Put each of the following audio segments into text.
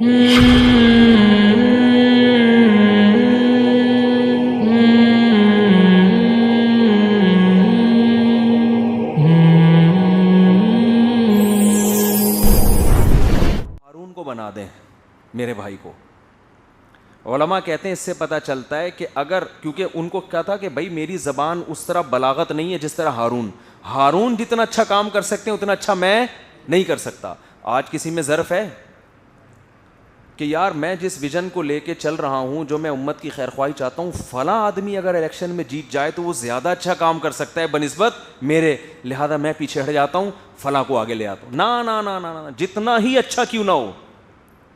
ہارون کو بنا دیں میرے بھائی کو. علماء کہتے ہیں اس سے پتہ چلتا ہے کہ اگر, کیونکہ ان کو کیا تھا کہ بھائی میری زبان اس طرح بلاغت نہیں ہے جس طرح ہارون جتنا اچھا کام کر سکتے ہیں اتنا اچھا میں نہیں کر سکتا. آج کسی میں ظرف ہے کہ یار میں جس ویژن کو لے کے چل رہا ہوں, جو میں امت کی خیر خواہی چاہتا ہوں, فلاں آدمی اگر الیکشن میں جیت جائے تو وہ زیادہ اچھا کام کر سکتا ہے بنسبت میرے, لہذا میں پیچھے ہٹ جاتا ہوں, فلاں کو آگے لے آتا ہوں. نا نا نا نا, جتنا ہی اچھا کیوں نہ ہو,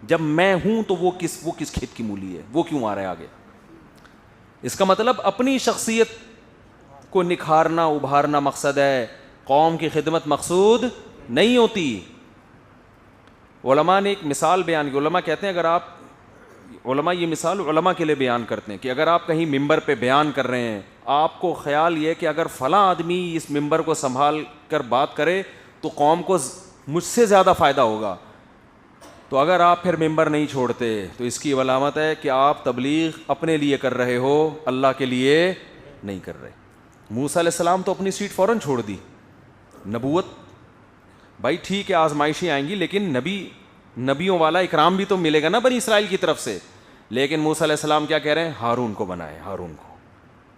جب میں ہوں تو وہ کس کھیت کی مولی ہے, وہ کیوں آ رہا ہے آگے. اس کا مطلب اپنی شخصیت کو نکھارنا ابھارنا مقصد ہے, قوم کی خدمت مقصود نہیں ہوتی. علماء نے ایک مثال بیان کی. علماء کہتے ہیں اگر آپ, علماء یہ مثال علماء کے لیے بیان کرتے ہیں کہ اگر آپ کہیں ممبر پہ بیان کر رہے ہیں, آپ کو خیال یہ کہ اگر فلاں آدمی اس ممبر کو سنبھال کر بات کرے تو قوم کو مجھ سے زیادہ فائدہ ہوگا, تو اگر آپ پھر ممبر نہیں چھوڑتے تو اس کی علامت ہے کہ آپ تبلیغ اپنے لیے کر رہے ہو, اللہ کے لیے نہیں کر رہے. موسیٰ علیہ السلام تو اپنی سیٹ فوراً چھوڑ دی. نبوت بھائی ٹھیک ہے آزمائشیں آئیں گی, لیکن نبیوں والا اکرام بھی تو ملے گا نا بنی اسرائیل کی طرف سے. لیکن موسیٰ علیہ السلام کیا کہہ رہے ہیں, ہارون کو بنائے, ہارون کو,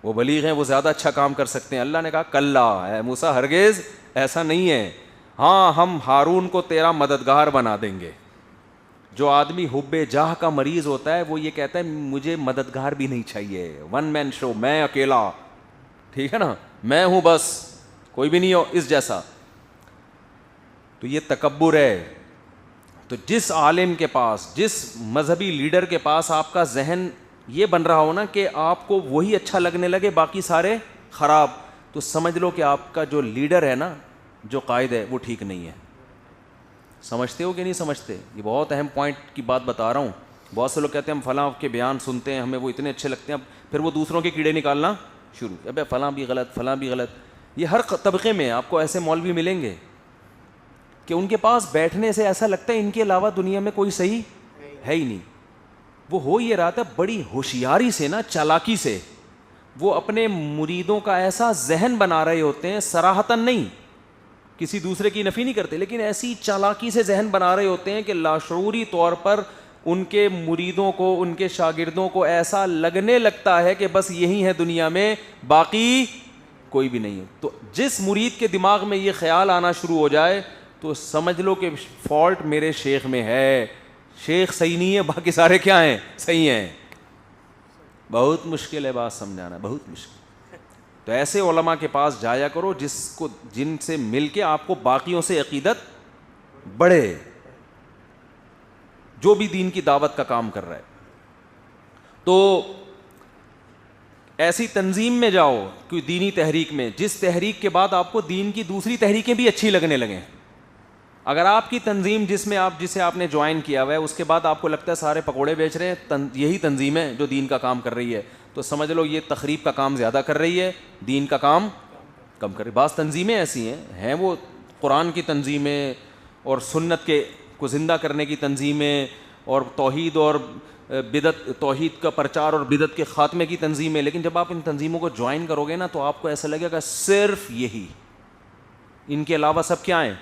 وہ بلیغ ہیں, وہ زیادہ اچھا کام کر سکتے ہیں. اللہ نے کہا کلا اے موسیٰ, ہرگز ایسا نہیں ہے, ہاں ہم ہارون کو تیرا مددگار بنا دیں گے. جو آدمی حب جاہ کا مریض ہوتا ہے وہ یہ کہتا ہے مجھے مددگار بھی نہیں چاہیے, ون مین شو, میں اکیلا, ٹھیک ہے نا, میں ہوں بس, کوئی بھی نہیں ہو اس جیسا. تو یہ تکبر ہے. تو جس عالم کے پاس, جس مذہبی لیڈر کے پاس آپ کا ذہن یہ بن رہا ہو نا کہ آپ کو وہی اچھا لگنے لگے باقی سارے خراب, تو سمجھ لو کہ آپ کا جو لیڈر ہے نا, جو قائد ہے, وہ ٹھیک نہیں ہے. سمجھتے ہو کہ نہیں سمجھتے؟ یہ بہت اہم پوائنٹ کی بات بتا رہا ہوں. بہت سے لوگ کہتے ہیں ہم فلاں کے بیان سنتے ہیں, ہمیں وہ اتنے اچھے لگتے ہیں, پھر وہ دوسروں کے کیڑے نکالنا شروع, ابے فلاں بھی غلط, فلاں بھی غلط. یہ ہر طبقے میں آپ کو ایسے مولوی ملیں گے کہ ان کے پاس بیٹھنے سے ایسا لگتا ہے ان کے علاوہ دنیا میں کوئی صحیح ہے ہی نہیں. وہ ہو یہ رہا تھا بڑی ہوشیاری سے نا, چالاکی سے, وہ اپنے مریدوں کا ایسا ذہن بنا رہے ہوتے ہیں, صراحتاً نہیں, کسی دوسرے کی نفی نہیں کرتے, لیکن ایسی چالاکی سے ذہن بنا رہے ہوتے ہیں کہ لاشعوری طور پر ان کے مریدوں کو, ان کے شاگردوں کو ایسا لگنے لگتا ہے کہ بس یہی ہے دنیا میں, باقی کوئی بھی نہیں ہے. تو جس مرید کے دماغ میں یہ خیال آنا شروع ہو جائے تو سمجھ لو کہ فالٹ میرے شیخ میں ہے, شیخ صحیح نہیں ہے, باقی سارے کیا ہیں, صحیح ہیں. بہت مشکل ہے بات سمجھانا, بہت مشکل. تو ایسے علماء کے پاس جایا کرو جن سے مل کے آپ کو باقیوں سے عقیدت بڑھے, جو بھی دین کی دعوت کا کام کر رہا ہے. تو ایسی تنظیم میں جاؤ, کوئی دینی تحریک میں, جس تحریک کے بعد آپ کو دین کی دوسری تحریکیں بھی اچھی لگنے لگیں. اگر آپ کی تنظیم جسے آپ نے جوائن کیا ہوا ہے اس کے بعد آپ کو لگتا ہے سارے پکوڑے بیچ رہے ہیں, یہی تنظیم ہے جو دین کا کام کر رہی ہے, تو سمجھ لو یہ تخریب کا کام زیادہ کر رہی ہے, دین کا کام کم کر رہی ہے. بعض تنظیمیں ایسی ہیں وہ قرآن کی تنظیمیں اور سنت کے کو زندہ کرنے کی تنظیمیں اور توحید اور بدعت, توحید کا پرچار اور بدعت کے خاتمے کی تنظیمیں, لیکن جب آپ ان تنظیموں کو جوائن کرو گے نا تو آپ کو ایسا لگے گا صرف یہی, ان کے علاوہ سب کیا ہیں,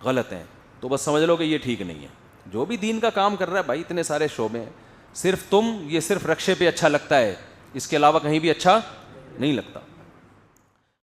غلط ہیں. تو بس سمجھ لو کہ یہ ٹھیک نہیں ہے. جو بھی دین کا کام کر رہا ہے بھائی, اتنے سارے شعبے ہیں, صرف یہ صرف رکشے پہ اچھا لگتا ہے, اس کے علاوہ کہیں بھی اچھا نہیں لگتا.